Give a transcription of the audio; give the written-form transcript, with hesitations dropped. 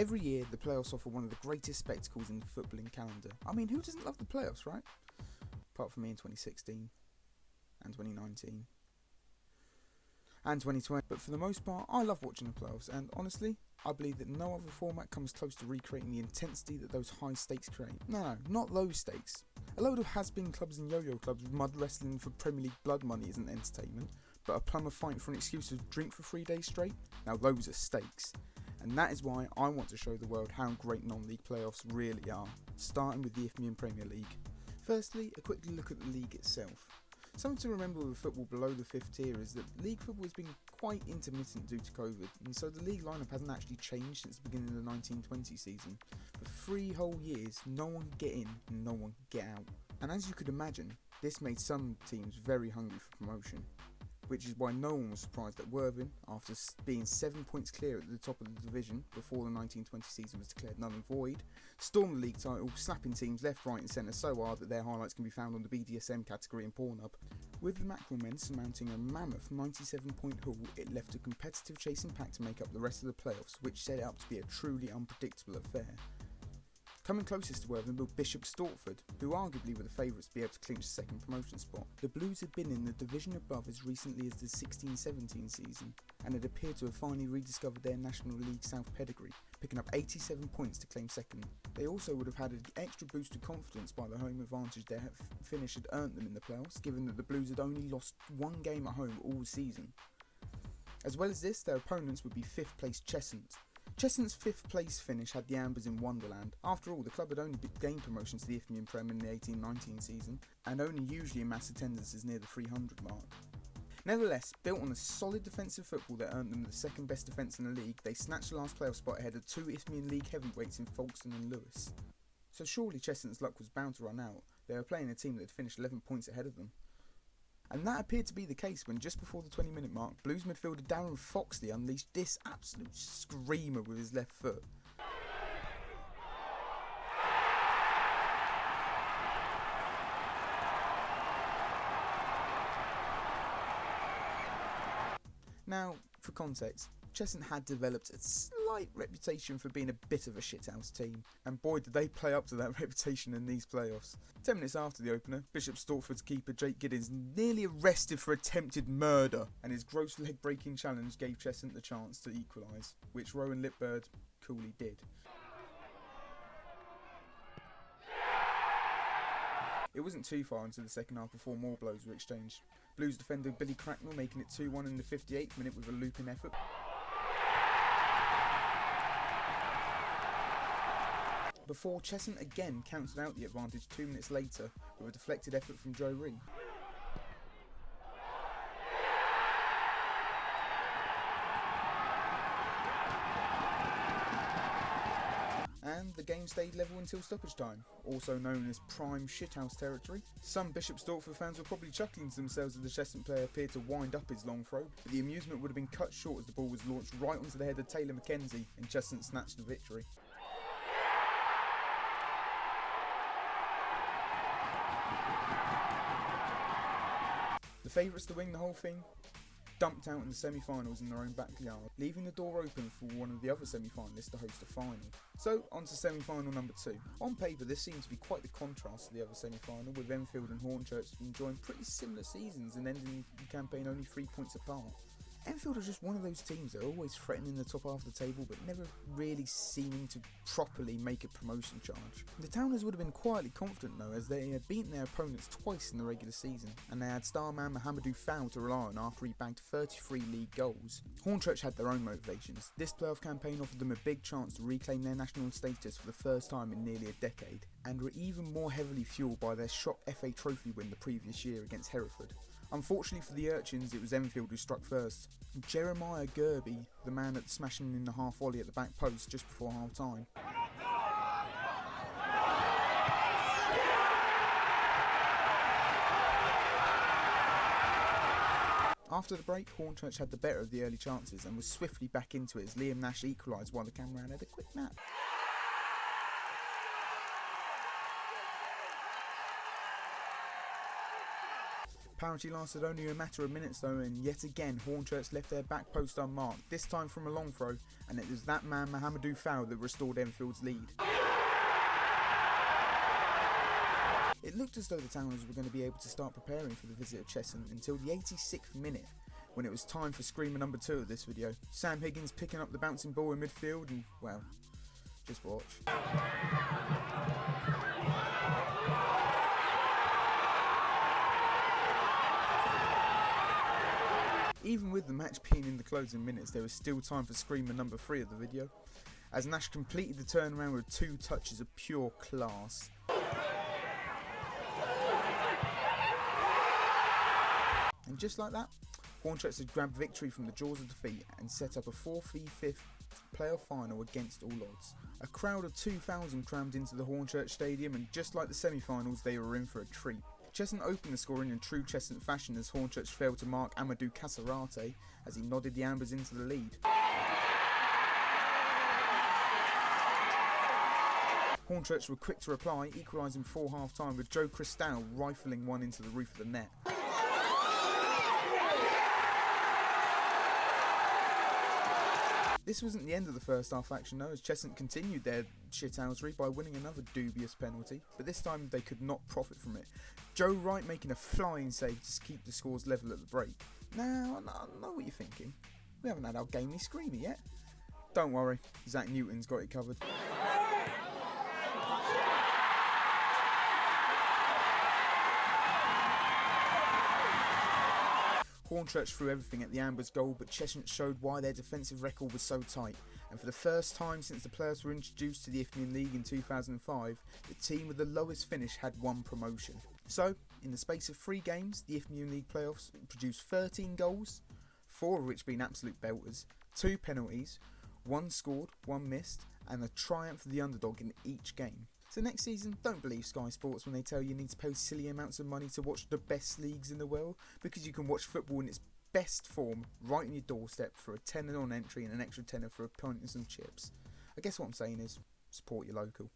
Every year, the playoffs offer one of the greatest spectacles in the footballing calendar. I mean, who doesn't love the playoffs, right? Apart from me in 2016 and 2019 and 2020. But for the most part, I love watching the playoffs, and honestly, I believe that no other format comes close to recreating the intensity that those high stakes create. No, not those stakes. A load of has-been clubs and yo-yo clubs with mud wrestling for Premier League blood money isn't entertainment, but a plumber fighting for an excuse to drink for 3 days straight? Now those are stakes. And that is why I want to show the world how great non-league playoffs really are, starting with the Isthmian Premier League. Firstly, a quick look at the league itself. Something to remember with football below the 5th tier is that league football has been quite intermittent due to COVID, and so the league lineup hasn't actually changed since the beginning of the 1920 season. For 3 whole years, no one could get in and no one could get out. And as you could imagine, this made some teams very hungry for promotion, which is why no one was surprised that Worthing, after being 7 points clear at the top of the division before the 1920 season was declared null and void, stormed the league title, slapping teams left, right and centre so hard that their highlights can be found on the BDSM category in Pornhub. With the Mackerel men surmounting a mammoth 97-point haul, it left a competitive chasing pack to make up the rest of the playoffs, which set it up to be a truly unpredictable affair. Coming closest to Worthing were Bishop Stortford, who arguably were the favourites to be able to clinch the second promotion spot. The Blues had been in the division above as recently as the 16-17 season, and had appeared to have finally rediscovered their National League South pedigree, picking up 87 points to claim second. They also would have had an extra boost of confidence by the home advantage their finish had earned them in the playoffs, given that the Blues had only lost 1 game at home all season. As well as this, their opponents would be 5th place Cheshunt. Cheshunt's 5th place finish had the Ambers in Wonderland. After all, the club had only gained promotion to the Isthmian Prem in the 18-19 season, and only usually amass attendances near the 300 mark. Nevertheless, built on a solid defensive football that earned them the second best defence in the league, they snatched the last playoff spot ahead of 2 Isthmian League heavyweights in Folkestone and Lewis. So surely Cheshunt's luck was bound to run out. They were playing a team that had finished 11 points ahead of them. And that appeared to be the case when just before the 20-minute mark, Blues midfielder Darren Foxley unleashed this absolute screamer with his left foot. Now, for context, Cheshunt had developed a slight reputation for being a bit of a shithouse team, and boy did they play up to that reputation in these playoffs. 10 minutes after the opener, Bishop Stortford's keeper Jake Giddens nearly arrested for attempted murder, and his gross leg-breaking challenge gave Cheshunt the chance to equalise, which Rowan Lipbird coolly did. It wasn't too far into the second half before more blows were exchanged. Blues defender Billy Cracknell making it 2-1 in the 58th minute with a looping effort. Before Cheshunt again cancelled out the advantage 2 minutes later with a deflected effort from Joe Ree. And the game stayed level until stoppage time, also known as prime shithouse territory. Some Bishop Stortford fans were probably chuckling to themselves as the Cheshunt player appeared to wind up his long throw, but the amusement would have been cut short as the ball was launched right onto the head of Taylor McKenzie and Cheshunt snatched the victory. The favourites to win the whole thing dumped out in the semi-finals in their own backyard, leaving the door open for one of the other semi-finalists to host a final. So, on to semi-final number 2. On paper, this seems to be quite the contrast to the other semi-final, with Enfield and Hornchurch enjoying pretty similar seasons and ending the campaign only 3 points apart. Enfield are just one of those teams that are always threatening the top half of the table but never really seeming to properly make a promotion charge. The Towners would have been quietly confident though, as they had beaten their opponents twice in the regular season, and they had star man Mohamedou Fowl to rely on after he bagged 33 league goals. Hornchurch had their own motivations. This playoff campaign offered them a big chance to reclaim their national status for the first time in nearly a decade, and were even more heavily fuelled by their shock FA Trophy win the previous year against Hereford. Unfortunately for the Urchins, it was Enfield who struck first. Jeremiah Gerby, the man at smashing in the half volley at the back post just before half time. After the break, Hornchurch had the better of the early chances and was swiftly back into it as Liam Nash equalised while the cameraman had a quick nap. Parity lasted only a matter of minutes though, and yet again Hornchurch left their back post unmarked, this time from a long throw, and it was that man Mohamedou Fowl that restored Enfield's lead. It looked as though the Towners were going to be able to start preparing for the visit of Cheshunt until the 86th minute, when it was time for screamer number 2 of this video. Sam Higgins picking up the bouncing ball in midfield, and well, just watch. Even with the match being in the closing minutes, there was still time for screamer number 3 of the video, as Nash completed the turnaround with 2 touches of pure class. And just like that, Hornchurch had grabbed victory from the jaws of defeat and set up a 4v5 playoff final against all odds. A crowd of 2,000 crammed into the Hornchurch Stadium, and just like the semi-finals, they were in for a treat. Cheshunt opened the scoring in true Cheshunt fashion as Hornchurch failed to mark Amadou Kasarate as he nodded the Ambers into the lead. Hornchurch were quick to reply, equalising before half-time with Joe Cristal rifling one into the roof of the net. This wasn't the end of the first half action though, as Cheshunt continued their shithousery by winning another dubious penalty, but this time they could not profit from it. Joe Wright making a flying save to keep the scores level at the break. Now, I know what you're thinking. We haven't had our gamey screamer yet. Don't worry, Zach Newton's got it covered. Hornchurch threw everything at the Ambers' goal, but Cheshunt showed why their defensive record was so tight, and for the first time since the players were introduced to the Isthmian League in 2005, the team with the lowest finish had one promotion. So, in the space of 3 games, the Isthmian League playoffs produced 13 goals, 4 of which being absolute belters, 2 penalties, 1 scored, 1 missed, and a triumph for the underdog in each game. So next season, don't believe Sky Sports when they tell you need to pay silly amounts of money to watch the best leagues in the world, because you can watch football in its best form right on your doorstep for a tenner on entry and an extra tenner for a pint and some chips. I guess what I'm saying is, support your local.